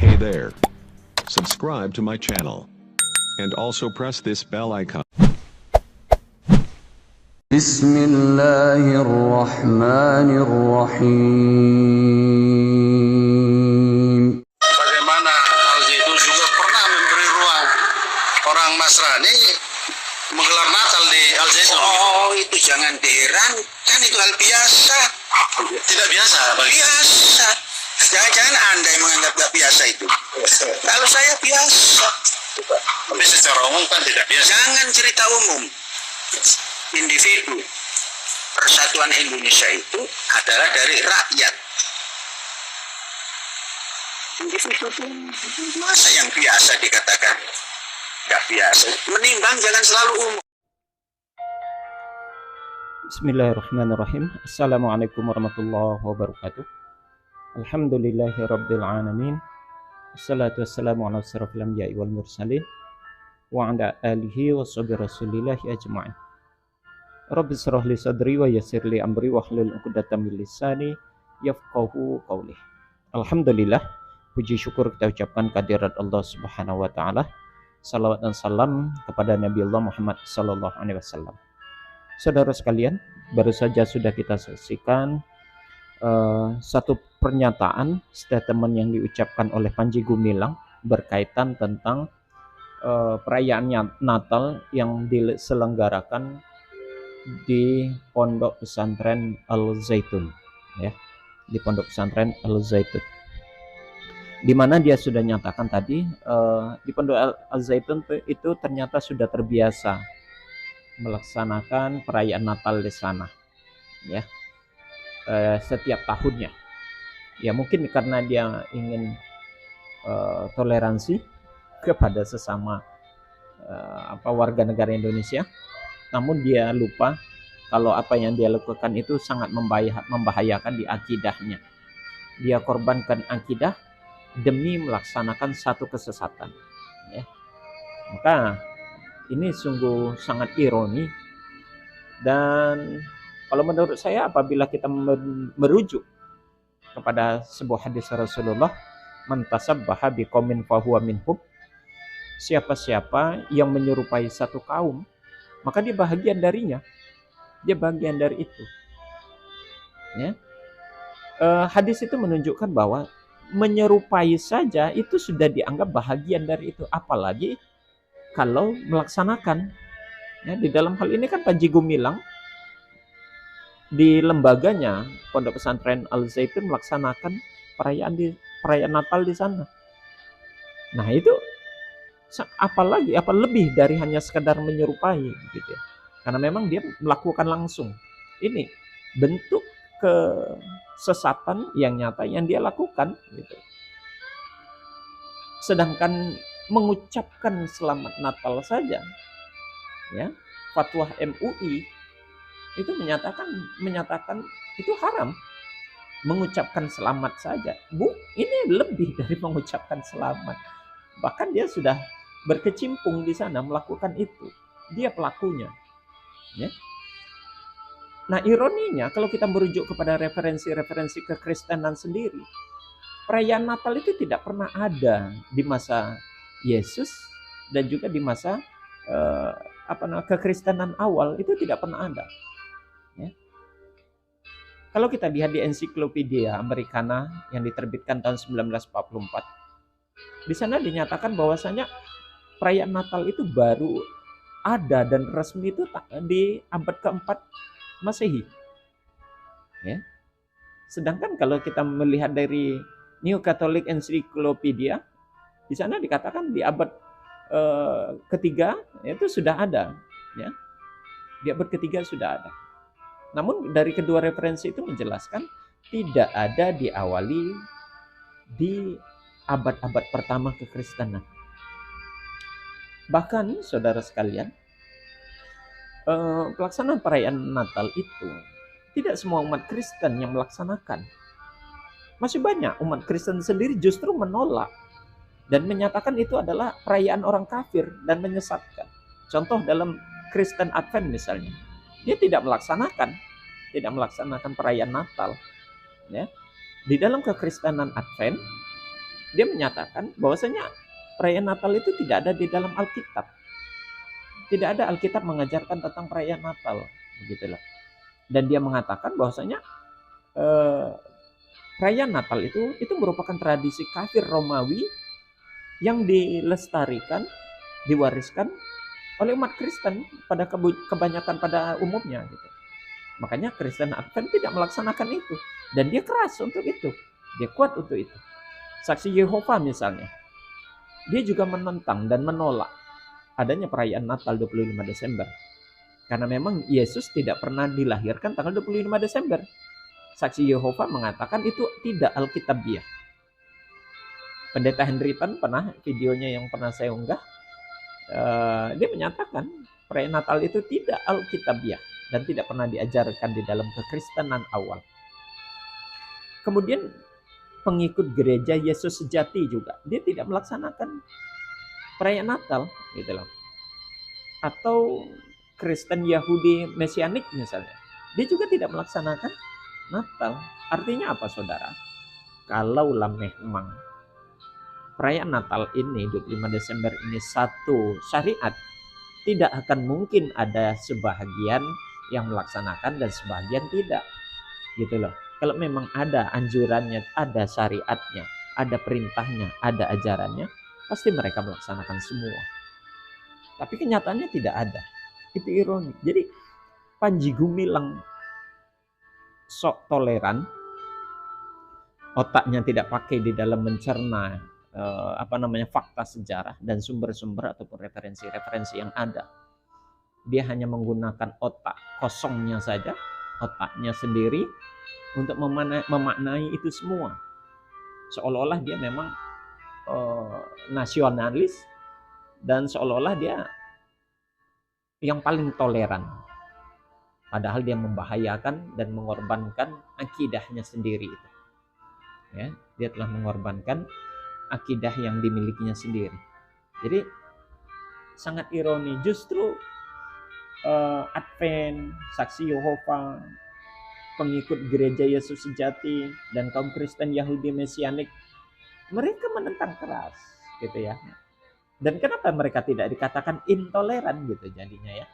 Hey there. Subscribe to my channel. And also press this bell icon. Bismillahirrahmanirrahim. Bagaimana Al-Zaitun juga pernah memberi ruang orang Nasrani menggelar Natal di Al-Zaitun. Oh, itu jangan diherankan, itu hal biasa. Tidak biasa bagi Biasa. Jangan-jangan Anda yang menganggap gak biasa itu. Kalau saya biasa. tapi secara umum kan tidak biasa. Jangan cerita umum. Individu. Persatuan Indonesia itu adalah dari rakyat. Individu itu masa yang biasa dikatakan? Gak biasa. Menimbang jangan selalu umum. Bismillahirrahmanirrahim. Assalamualaikum warahmatullahi wabarakatuh. Alhamdulillahi rabbil alamin. Assalatu wassalamu ala asyrafil anbiya'i wal mursalin wa ala alihi wa sahbihi rasulillahi ajma'in. Rabbi shrah li sadri wa yassir li amri wa hlul 'uqdatam min lisani yafqahu qawli. Alhamdulillah, puji syukur kita ucapkan kehadirat Allah Subhanahu wa taala. Salawat dan salam kepada Nabi Allah Muhammad sallallahu alaihi wasallam. Saudara sekalian, baru saja sudah kita saksikan satu pernyataan statement yang diucapkan oleh Panji Gumilang berkaitan tentang perayaan Natal yang diselenggarakan di Pondok Pesantren Al-Zaitun, ya, di Pondok Pesantren Al-Zaitun, di mana dia sudah nyatakan tadi di Pondok Al-Zaitun itu ternyata sudah terbiasa melaksanakan perayaan Natal di sana, ya, setiap tahunnya. Ya mungkin karena dia ingin toleransi kepada sesama warga negara Indonesia, namun dia lupa kalau apa yang dia lakukan itu sangat membahayakan di akidahnya. Dia korbankan akidah demi melaksanakan satu kesesatan, ya. Maka ini sungguh sangat ironi, dan kalau menurut saya apabila kita merujuk kepada sebuah hadis Rasulullah, man tasabbaha biqaumin fahuwa minhum, siapa-siapa yang menyerupai satu kaum maka dia bahagian darinya, dia bagian dari itu, ya. Hadis itu menunjukkan bahwa menyerupai saja itu sudah dianggap bahagian dari itu, apalagi kalau melaksanakan, ya. Di dalam hal ini kan Panji Gumilang di lembaganya Pondok Pesantren Al-Zaitun melaksanakan perayaan Natal di sana. Nah itu apalagi apa lebih dari hanya sekedar menyerupai, gitu ya. Karena memang dia melakukan langsung. Ini bentuk kesesatan yang nyata yang dia lakukan, gitu. Sedangkan mengucapkan selamat Natal saja, ya, fatwa MUI itu menyatakan itu haram. Mengucapkan selamat saja, ini lebih dari mengucapkan selamat. Bahkan dia sudah berkecimpung di sana melakukan itu. Dia pelakunya, ya. Nah, ironinya kalau kita merujuk kepada referensi-referensi kekristenan sendiri, perayaan Natal itu tidak pernah ada di masa Yesus dan juga di masa kekristenan awal, itu tidak pernah ada, ya. Kalau kita lihat di Ensiklopedia Americana yang diterbitkan tahun 1944, di sana dinyatakan bahwasanya perayaan Natal itu baru ada dan resmi itu di abad keempat Masehi, ya. Sedangkan kalau kita melihat dari New Catholic Encyclopedia, di sana dikatakan di abad ketiga itu sudah ada, ya. Di abad ketiga sudah ada. Namun dari kedua referensi itu menjelaskan tidak ada diawali di abad-abad pertama kekristenan. Bahkan saudara sekalian, pelaksanaan perayaan Natal itu tidak semua umat Kristen yang melaksanakan. Masih banyak umat Kristen sendiri justru menolak dan menyatakan itu adalah perayaan orang kafir dan menyesatkan. Contoh dalam Kristen Advent misalnya, dia tidak melaksanakan perayaan Natal, ya. Di dalam kekristenan Advent dia menyatakan bahwasanya perayaan Natal itu tidak ada di dalam Alkitab. Tidak ada Alkitab mengajarkan tentang perayaan Natal, begitulah. Dan dia mengatakan bahwasanya perayaan Natal itu merupakan tradisi kafir Romawi yang dilestarikan, diwariskan oleh umat Kristen pada kebanyakan pada umumnya gitu. Makanya Kristen Advent tidak melaksanakan itu dan dia keras untuk itu. Dia kuat untuk itu. Saksi Yehova misalnya, dia juga menentang dan menolak adanya perayaan Natal 25 Desember. Karena memang Yesus tidak pernah dilahirkan tanggal 25 Desember. Saksi Yehova mengatakan itu tidak Alkitabiah. Pendeta Henryton pernah, videonya yang pernah saya unggah, dia menyatakan perayaan Natal itu tidak Alkitabiah dan tidak pernah diajarkan di dalam kekristenan awal. Kemudian pengikut gereja Yesus sejati juga, dia tidak melaksanakan perayaan Natal gitu loh. Atau Kristen Yahudi Mesianik misalnya, dia juga tidak melaksanakan Natal. Artinya apa saudara? Kalaulah memang perayaan Natal ini 25 Desember ini satu syariat, tidak akan mungkin ada sebahagian yang melaksanakan dan sebahagian tidak. Gitu loh. Kalau memang ada anjurannya, ada syariatnya, ada perintahnya, ada ajarannya, pasti mereka melaksanakan semua. Tapi kenyataannya tidak ada. Itu ironi. Jadi Panji Gumilang sok toleran, otaknya tidak pakai di dalam mencerna fakta sejarah dan sumber-sumber ataupun referensi-referensi yang ada. Dia hanya menggunakan otak kosongnya saja, otaknya sendiri untuk memaknai itu semua. Seolah-olah dia memang nasionalis dan seolah-olah dia yang paling toleran. Padahal dia membahayakan dan mengorbankan akidahnya sendiri itu. Ya, dia telah mengorbankan akidah yang dimilikinya sendiri. Jadi sangat ironi, justru Advent, Saksi Yehova, pengikut gereja Yesus sejati dan kaum Kristen Yahudi Mesianik, mereka menentang keras gitu ya. Dan kenapa mereka tidak dikatakan intoleran gitu jadinya ya?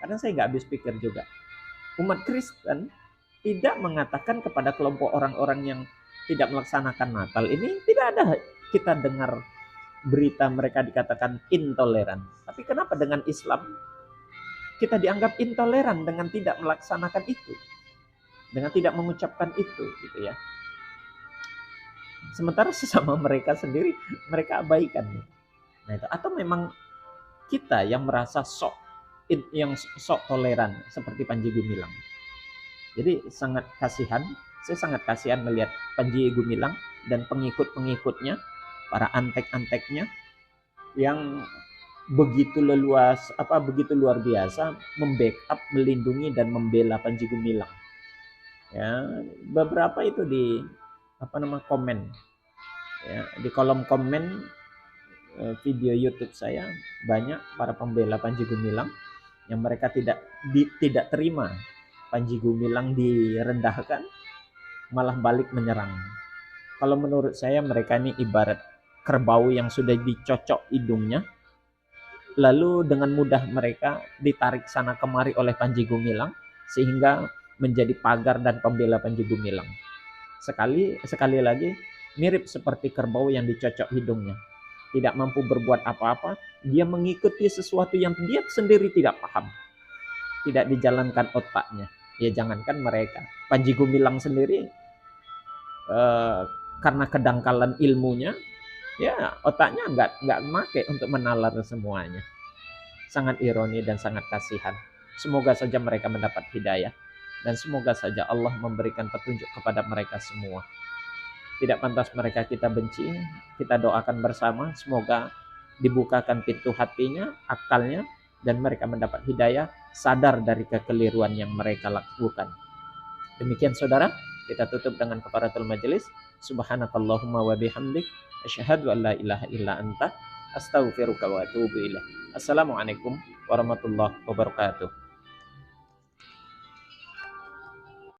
Karena saya nggak habis pikir juga. Umat Kristen tidak mengatakan kepada kelompok orang-orang yang tidak melaksanakan Natal ini, tidak ada kita dengar berita mereka dikatakan intoleran. Tapi kenapa dengan Islam kita dianggap intoleran dengan tidak melaksanakan itu, dengan tidak mengucapkan itu gitu ya. Sementara sesama mereka sendiri mereka abaikan. Nah itu, atau memang kita yang merasa sok toleran seperti Panji Gumilang. Jadi sangat kasihan, saya sangat kasihan melihat Panji Gumilang dan pengikut-pengikutnya, para antek-anteknya yang begitu luar biasa membackup, melindungi dan membela Panji Gumilang. Ya, beberapa itu di komen. Ya, di kolom komen video YouTube saya banyak para pembela Panji Gumilang yang mereka tidak terima Panji Gumilang direndahkan, malah balik menyerang. Kalau menurut saya mereka ini ibarat kerbau yang sudah dicocok hidungnya, lalu dengan mudah mereka ditarik sana kemari oleh Panji Gumilang sehingga menjadi pagar dan pembela Panji Gumilang. Sekali lagi mirip seperti kerbau yang dicocok hidungnya. Tidak mampu berbuat apa-apa, dia mengikuti sesuatu yang dia sendiri tidak paham. Tidak dijalankan otaknya. Ya jangankan mereka, Panji Gumilang sendiri karena kedangkalan ilmunya, ya otaknya nggak make untuk menalar semuanya. Sangat ironi dan sangat kasihan. Semoga saja mereka mendapat hidayah dan semoga saja Allah memberikan petunjuk kepada mereka semua. Tidak pantas mereka kita benci, kita doakan bersama semoga dibukakan pintu hatinya, akalnya, dan mereka mendapat hidayah, sadar dari kekeliruan yang mereka lakukan. Demikian saudara, kita tutup dengan kafaratul majelis. Subhanakallahumma wa bihamdik, asyhadu an la ilaha illa anta, astaghfiruka wa atubu ilaik. Assalamualaikum warahmatullahi wabarakatuh.